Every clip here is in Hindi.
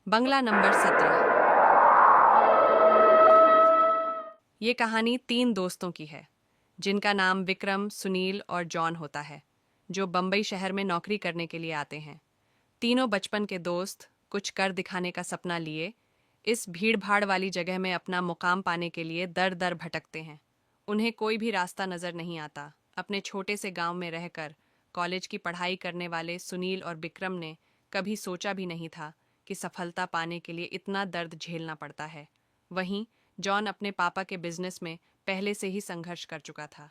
बंगला नंबर 17। ये कहानी 3 दोस्तों की है जिनका नाम विक्रम, सुनील और जॉन होता है, जो बम्बई शहर में नौकरी करने के लिए आते हैं। तीनों बचपन के दोस्त कुछ कर दिखाने का सपना लिए इस भीड़ भाड़ वाली जगह में अपना मुकाम पाने के लिए दर दर भटकते हैं। उन्हें कोई भी रास्ता नजर नहीं आता। अपने छोटे से गांव में रहकर कॉलेज की पढ़ाई करने वाले सुनील और विक्रम ने कभी सोचा भी नहीं था कि सफलता पाने के लिए इतना दर्द झेलना पड़ता है। वहीं जॉन अपने पापा के बिजनेस में पहले से ही संघर्ष कर चुका था,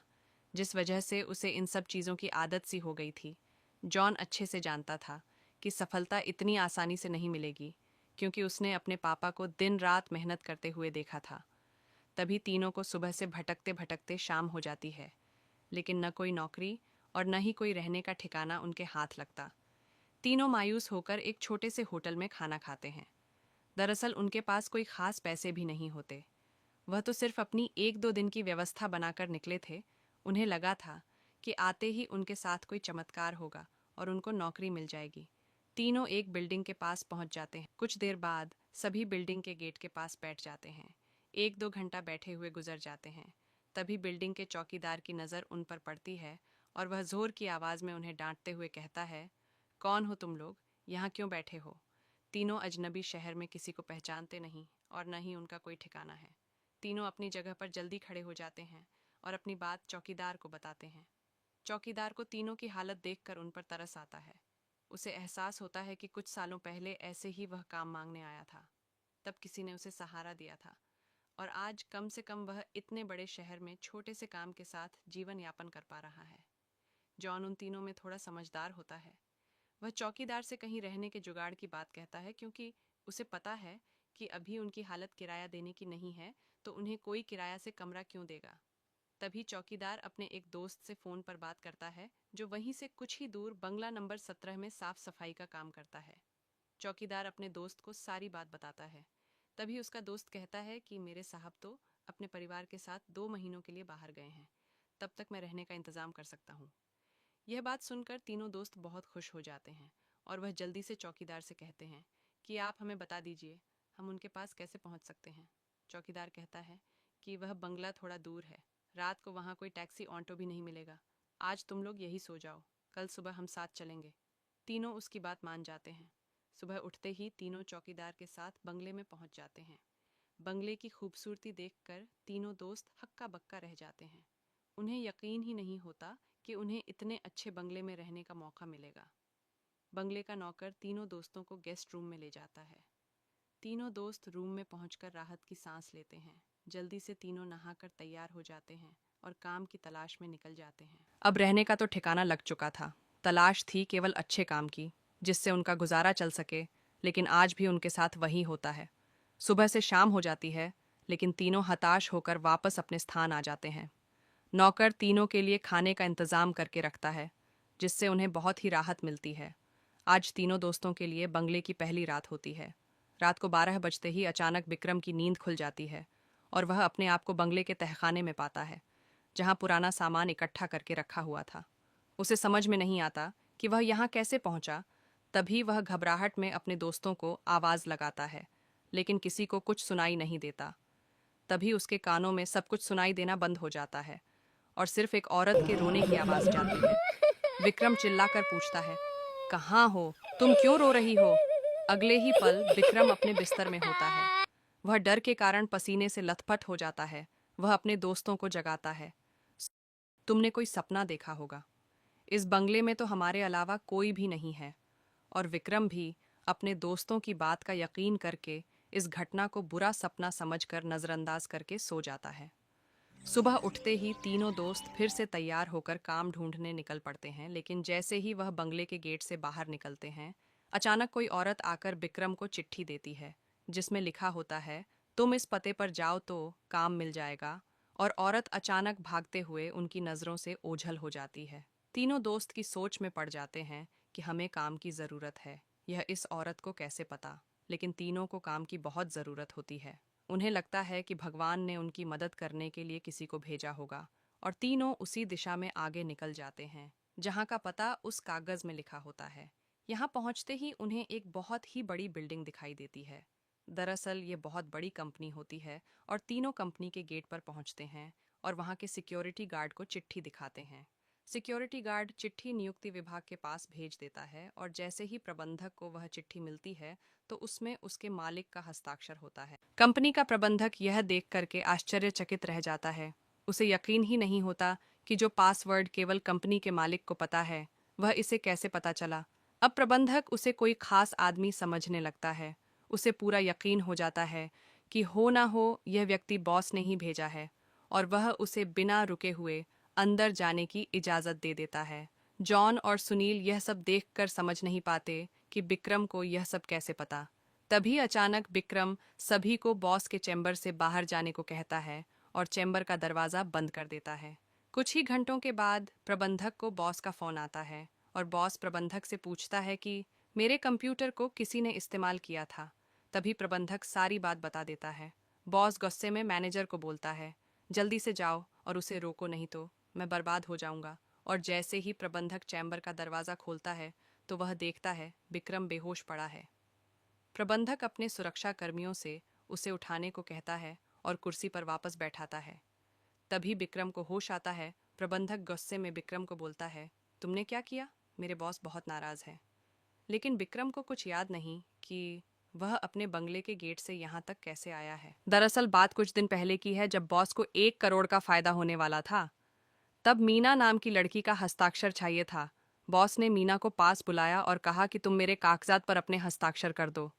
जिस वजह से उसे इन सब चीज़ों की आदत सी हो गई थी। जॉन अच्छे से जानता था कि सफलता इतनी आसानी से नहीं मिलेगी, क्योंकि उसने अपने पापा को दिन रात मेहनत करते हुए देखा था। तभी तीनों को सुबह से भटकते भटकते शाम हो जाती है, लेकिन न कोई नौकरी और न ही कोई रहने का ठिकाना उनके हाथ लगता। तीनों मायूस होकर एक छोटे से होटल में खाना खाते हैं। दरअसल उनके पास कोई खास पैसे भी नहीं होते। वह तो सिर्फ अपनी 1-2 दिन की व्यवस्था बनाकर निकले थे। उन्हें लगा था कि आते ही उनके साथ कोई चमत्कार होगा और उनको नौकरी मिल जाएगी। तीनों एक बिल्डिंग के पास पहुंच जाते हैं। कुछ देर बाद सभी बिल्डिंग के गेट के पास बैठ जाते हैं। 1-2 घंटा बैठे हुए गुजर जाते हैं। तभी बिल्डिंग के चौकीदार की नज़र उन पर पड़ती है और वह जोर की आवाज़ में उन्हें डांटते हुए कहता है, कौन हो तुम लोग? यहाँ क्यों बैठे हो? तीनों अजनबी शहर में किसी को पहचानते नहीं और न ही उनका कोई ठिकाना है। तीनों अपनी जगह पर जल्दी खड़े हो जाते हैं और अपनी बात चौकीदार को बताते हैं। चौकीदार को तीनों की हालत देखकर उन पर तरस आता है। उसे एहसास होता है कि कुछ सालों पहले ऐसे ही वह काम मांगने आया था। तब किसी ने उसे सहारा दिया था और आज कम से कम वह इतने बड़े शहर में छोटे से काम के साथ जीवन यापन कर पा रहा है। जॉन उन तीनों में थोड़ा समझदार होता है। वह चौकीदार से कहीं रहने के जुगाड़ की बात कहता है, क्योंकि उसे पता है कि अभी उनकी हालत किराया देने की नहीं है, तो उन्हें कोई किराया से कमरा क्यों देगा। तभी चौकीदार अपने एक दोस्त से फ़ोन पर बात करता है, जो वहीं से कुछ ही दूर बंगला नंबर 17 में साफ सफाई का काम करता है। चौकीदार अपने दोस्त को सारी बात बताता है। तभी उसका दोस्त कहता है कि मेरे साहब तो अपने परिवार के साथ 2 महीनों के लिए बाहर गए हैं, तब तक मैं रहने का इंतज़ाम कर सकता हूँ। यह बात सुनकर तीनों दोस्त बहुत खुश हो जाते हैं और वह जल्दी से चौकीदार से कहते हैं कि आप हमें बता दीजिए, हम उनके पास कैसे पहुंच सकते हैं। चौकीदार कहता है कि वह बंगला थोड़ा दूर है, रात को वहां कोई टैक्सी ऑटो भी नहीं मिलेगा। आज तुम लोग यही सो जाओ, कल सुबह हम साथ चलेंगे। तीनों उसकी बात मान जाते हैं। सुबह उठते ही तीनों चौकीदार के साथ बंगले में पहुंच जाते हैं। बंगले की खूबसूरती देखकर तीनों दोस्त हक्का बक्का रह जाते हैं। उन्हें यकीन ही नहीं होता कि उन्हें इतने अच्छे बंगले में रहने का मौका मिलेगा। बंगले का नौकर तीनों दोस्तों को गेस्ट रूम में ले जाता है। तीनों दोस्त रूम में पहुंचकर राहत की सांस लेते हैं। जल्दी से तीनों नहाकर तैयार हो जाते हैं और काम की तलाश में निकल जाते हैं। अब रहने का तो ठिकाना लग चुका था। तलाश थी केवल अच्छे काम की, जिससे उनका गुजारा चल सके, लेकिन आज भी उनके साथ वही होता है। सुबह से शाम हो जाती है, लेकिन तीनों हताश होकर वापस अपने स्थान आ जाते हैं। नौकर तीनों के लिए खाने का इंतजाम करके रखता है, जिससे उन्हें बहुत ही राहत मिलती है। आज तीनों दोस्तों के लिए बंगले की पहली रात होती है। रात को 12 बजते ही अचानक विक्रम की नींद खुल जाती है और वह अपने आप को बंगले के तहखाने में पाता है, जहां पुराना सामान इकट्ठा करके रखा हुआ था। उसे समझ में नहीं आता कि वह यहाँ कैसे पहुंचा। तभी वह घबराहट में अपने दोस्तों को आवाज़ लगाता है, लेकिन किसी को कुछ सुनाई नहीं देता। तभी उसके कानों में सब कुछ सुनाई देना बंद हो जाता है और सिर्फ एक औरत के रोने की आवाज़ जाती है। विक्रम चिल्लाकर पूछता है, कहाँ हो तुम? क्यों रो रही हो? अगले ही पल विक्रम अपने बिस्तर में होता है। वह डर के कारण पसीने से लथपथ हो जाता है। वह अपने दोस्तों को जगाता है। तुमने कोई सपना देखा होगा। इस बंगले में तो हमारे अलावा कोई भी नहीं है। और विक्रम भी अपने दोस्तों की बात का यकीन करके इस घटना को बुरा सपना समझकर नज़रअंदाज करके सो जाता है। सुबह उठते ही तीनों दोस्त फिर से तैयार होकर काम ढूंढने निकल पड़ते हैं, लेकिन जैसे ही वह बंगले के गेट से बाहर निकलते हैं, अचानक कोई औरत आकर विक्रम को चिट्ठी देती है, जिसमें लिखा होता है, तुम इस पते पर जाओ तो काम मिल जाएगा। और औरत अचानक भागते हुए उनकी नज़रों से ओझल हो जाती है। तीनों दोस्त की सोच में पड़ जाते हैं कि हमें काम की ज़रूरत है। यह इस औरत को कैसे पता, लेकिन तीनों को काम की बहुत ज़रूरत होती है। उन्हें लगता है कि भगवान ने उनकी मदद करने के लिए किसी को भेजा होगा और तीनों उसी दिशा में आगे निकल जाते हैं, जहाँ का पता उस कागज़ में लिखा होता है। यहाँ पहुँचते ही उन्हें एक बहुत ही बड़ी बिल्डिंग दिखाई देती है। दरअसल ये बहुत बड़ी कंपनी होती है और तीनों कंपनी के गेट पर पहुँचते हैं और वहाँ के सिक्योरिटी गार्ड को चिट्ठी दिखाते हैं। सिक्योरिटी गार्ड चिट्ठी नियुक्ति विभाग के पास भेज देता है और जैसे ही प्रबंधक को वह चिट्ठी मिलती है तो उसमें उसके मालिक का हस्ताक्षर होता है। कंपनी का प्रबंधक यह देख करके आश्चर्यचकित रह जाता है। उसे यकीन ही नहीं होता कि जो पासवर्ड केवल कंपनी के मालिक को पता है वह इसे कैसे पता चला। अब प्रबंधक उसे कोई खास आदमी समझने लगता है। उसे पूरा यकीन हो जाता है कि हो ना हो यह व्यक्ति बॉस ने ही भेजा है और वह उसे बिना रुके हुए अंदर जाने की इजाज़त दे देता है। जॉन और सुनील यह सब देखकर समझ नहीं पाते कि विक्रम को यह सब कैसे पता। तभी अचानक विक्रम सभी को बॉस के चैम्बर से बाहर जाने को कहता है और चैम्बर का दरवाज़ा बंद कर देता है। कुछ ही घंटों के बाद प्रबंधक को बॉस का फ़ोन आता है और बॉस प्रबंधक से पूछता है कि मेरे कंप्यूटर को किसी ने इस्तेमाल किया था। तभी प्रबंधक सारी बात बता देता है। बॉस गुस्से में मैनेजर को बोलता है, जल्दी से जाओ और उसे रोको नहीं तो मैं बर्बाद हो जाऊंगा। और जैसे ही प्रबंधक चैम्बर का दरवाज़ा खोलता है तो वह देखता है विक्रम बेहोश पड़ा है। प्रबंधक अपने सुरक्षा कर्मियों से उसे उठाने को कहता है और कुर्सी पर वापस बैठाता है। तभी विक्रम को होश आता है। प्रबंधक गुस्से में विक्रम को बोलता है, तुमने क्या किया? मेरे बॉस बहुत नाराज़ है। लेकिन विक्रम को कुछ याद नहीं कि वह अपने बंगले के गेट से यहाँ तक कैसे आया है। दरअसल बात कुछ दिन पहले की है जब बॉस को 1 करोड़ का फायदा होने वाला था। तब मीना नाम की लड़की का हस्ताक्षर चाहिए था। बॉस ने मीना को पास बुलाया और कहा कि तुम मेरे कागजात पर अपने हस्ताक्षर कर दो।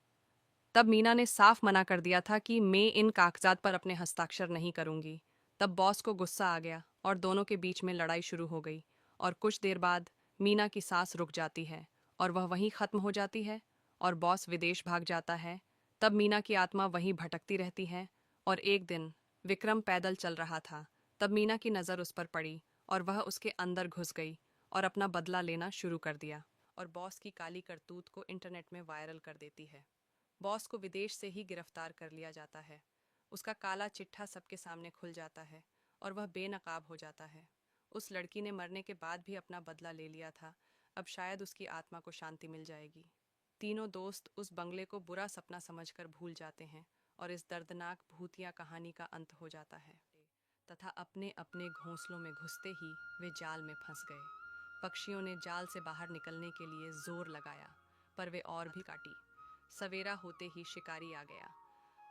तब मीना ने साफ मना कर दिया था कि मैं इन कागजात पर अपने हस्ताक्षर नहीं करूंगी। तब बॉस को गुस्सा आ गया और दोनों के बीच में लड़ाई शुरू हो गई और कुछ देर बाद मीना की सांस रुक जाती है और वह वहीं खत्म हो जाती है और बॉस विदेश भाग जाता है। तब मीना की आत्मा वहीं भटकती रहती है और एक दिन विक्रम पैदल चल रहा था। तब मीना की नज़र उस पर पड़ी और वह उसके अंदर घुस गई और अपना बदला लेना शुरू कर दिया और बॉस की काली करतूत को इंटरनेट में वायरल कर देती है। बॉस को विदेश से ही गिरफ्तार कर लिया जाता है। उसका काला चिट्ठा सबके सामने खुल जाता है और वह बेनकाब हो जाता है। उस लड़की ने मरने के बाद भी अपना बदला ले लिया था। अब शायद उसकी आत्मा को शांति मिल जाएगी। तीनों दोस्त उस बंगले को बुरा सपना समझकर भूल जाते हैं और इस दर्दनाक भूतिया कहानी का अंत हो जाता है तथा अपने अपने घोंसलों में घुसते ही वे जाल में फंस गए। पक्षियों ने जाल से बाहर निकलने के लिए जोर लगाया पर वे और भी काटी। सवेरा होते ही शिकारी आ गया।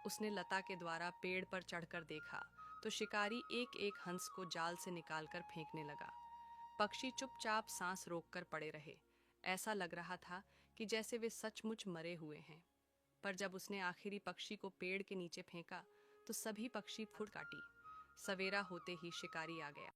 उसने लता के द्वारा पेड़ पर चढ़कर देखा तो शिकारी एक एक हंस को जाल से निकालकर फेंकने लगा। पक्षी चुपचाप सांस रोककर पड़े रहे। ऐसा लग रहा था कि जैसे वे सचमुच मरे हुए हैं। पर जब उसने आखिरी पक्षी को पेड़ के नीचे फेंका तो सभी पक्षी फुट काटी। सवेरा होते ही शिकारी आ गया।